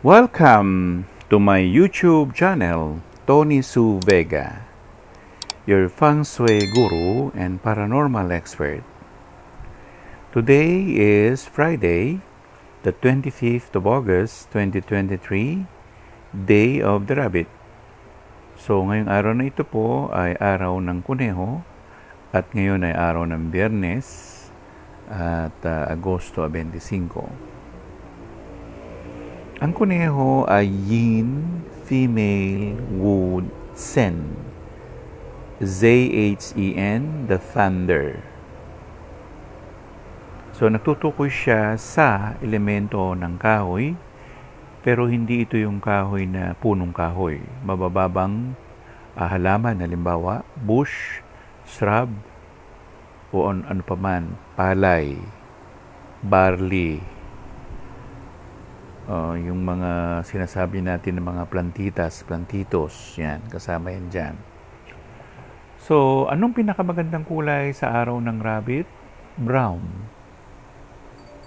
Welcome to my YouTube channel, Tony Su Vega, your feng shui guru and paranormal expert. Today is Friday, the 25th of August, 2023, Day of the Rabbit. So ngayong araw na ito po ay araw ng kuneho at ngayon ay araw ng Biyernes at Agosto 25. Ang kuneho ay yin, female, wood, sen. Z-H-E-N, the thunder. So, nagtutukoy siya sa elemento ng kahoy, pero hindi ito yung kahoy na punong kahoy. Mabababang halaman, halimbawa, bush, shrub, o ano pa man, palay, barley, yung mga sinasabi natin ng mga plantitos, yan, kasama yan dyan. So, anong pinakamagandang kulay sa araw ng rabbit? Brown.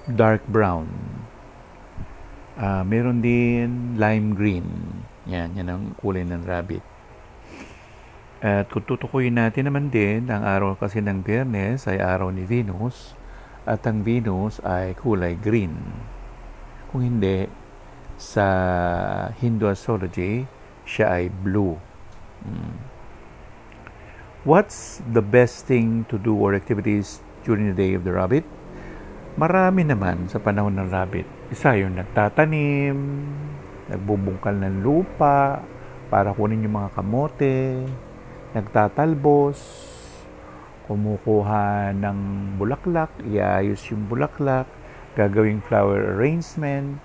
Dark brown. Meron din lime green. Yan ang kulay ng rabbit. At kung tutukuyin natin naman din, ang araw kasi ng Biyernes ay araw ni Venus, at ang Venus ay kulay green. Kung hindi, sa Hindu astrology, siya ay blue. What's the best thing to do or activities during the Day of the Rabbit? Marami naman sa panahon ng rabbit. Isa yung nagtatanim, nagbubungkal ng lupa para kunin yung mga kamote, nagtatalbos, kumukuha ng bulaklak, iayos yung bulaklak, gagawing flower arrangement,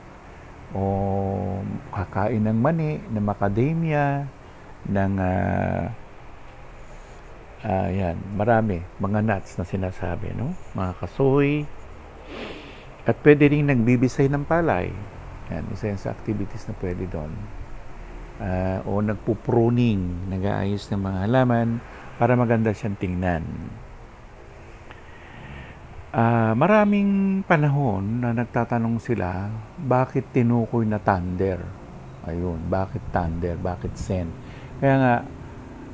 o kakain ng mani, ng macadamia, ng yan, marami, mga nuts na sinasabi, no? Mga kasoy, at pwede rin nagbibisay ng palay. Yan, isa yan sa activities na pwede doon. O nagpupruning, nag-aayos ng mga halaman para maganda siyang tingnan. Maraming panahon na nagtatanong sila, bakit tinukoy na thunder? Ayun, bakit thunder? Bakit sen? Kaya nga,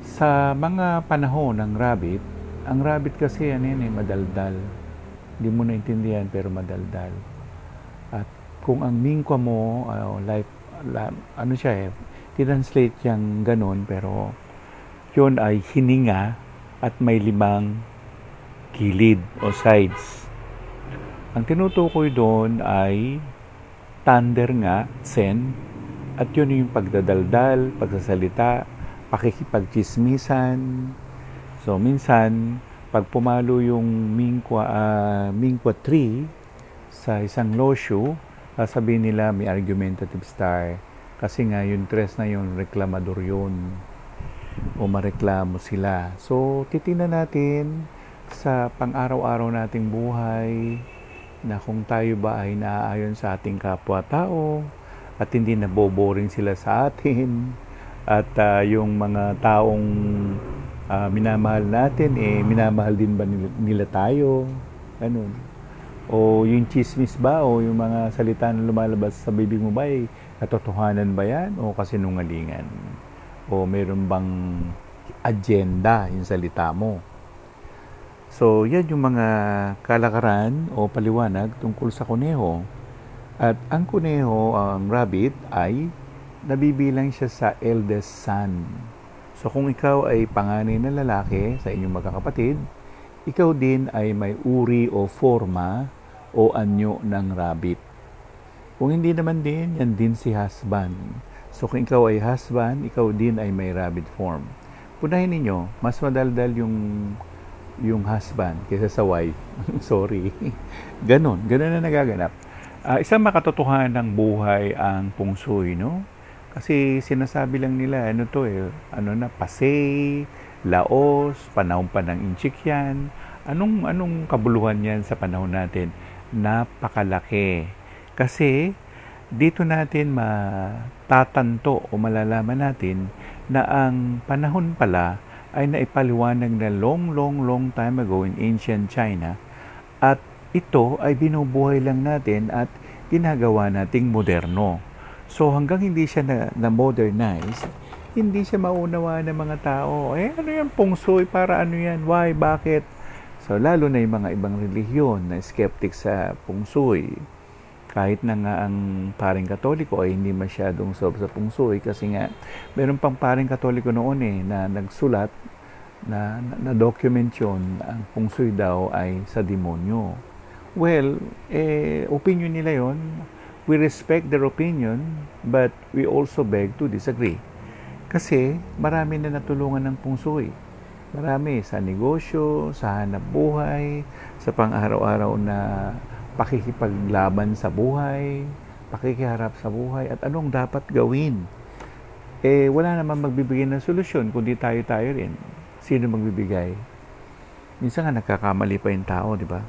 sa mga panahon ng rabbit, ang rabbit kasi madaldal. Hindi mo naintindihan pero madaldal. At kung ang mingkwa mo, tinranslate yang ganun, pero yun ay hininga at may 5 kilid o sides. Ang tinutukoy doon ay thunder nga, sen, at yun yung pagdadaldal, pagsasalita, pakikipagchismisan. So, minsan, pag pumalo yung mingkwa tree sa isang losyo, sasabihin nila may argumentative star. Kasi nga, yung tres na yun, reklamador yun. O mareklamo sila. So, titingnan natin sa pang-araw-araw nating buhay na kung tayo ba ay naaayon sa ating kapwa-tao at hindi naboboring sila sa atin at yung mga taong minamahal natin, minamahal din ba nila tayo? Ganun. O yung chismis ba o yung mga salita na lumalabas sa bibig mo ba ay katotohanan ba yan o kasinungalingan? O meron bang agenda yung salita mo? So, yan yung mga kalakaran o paliwanag tungkol sa kuneho. At ang kuneho, ang rabbit, ay nabibilang siya sa eldest son. So, kung ikaw ay panganay na lalaki sa inyong magkakapatid, ikaw din ay may uri o forma o anyo ng rabbit. Kung hindi naman din, yan din si husband. So, kung ikaw ay husband, ikaw din ay may rabbit form. Punahin ninyo, mas madaldal yung husband kaysa sa wife. Sorry. Ganon na nagaganap. Isang makatotohanan ng buhay ang feng shui, no? Kasi sinasabi lang nila, pasay, laos, panahon pa ng inchik yan. Anong kabuluhan yan sa panahon natin? Napakalaki. Kasi dito natin matatanto o malalaman natin na ang panahon pala ay naipaliwanag na long time ago in ancient China, at ito ay binubuhay lang natin at ginagawa nating moderno. So hanggang hindi siya na-modernize, hindi siya maunawa ng mga tao. Ano yan, feng shui, para ano yan? Why? Bakit? So lalo na yung mga ibang relihiyon na skeptic sa feng shui. Kahit na nga ang paring Katoliko ay hindi masyadong sob sa feng shui kasi nga meron pang paring Katoliko noon na nagsulat na document yun, ang feng shui daw ay sa demonyo. Well, opinion nila yon. We respect their opinion, but we also beg to disagree. Kasi marami na natulungan ng feng shui. Marami sa negosyo, sa hanap buhay, sa pang-araw-araw na pakikipaglaban sa buhay, pakikiharap sa buhay, at anong dapat gawin. Wala naman magbibigay ng solusyon, kundi tayo-tayo rin. Sino magbibigay? Minsan nga nagkakamali pa yung tao, di ba?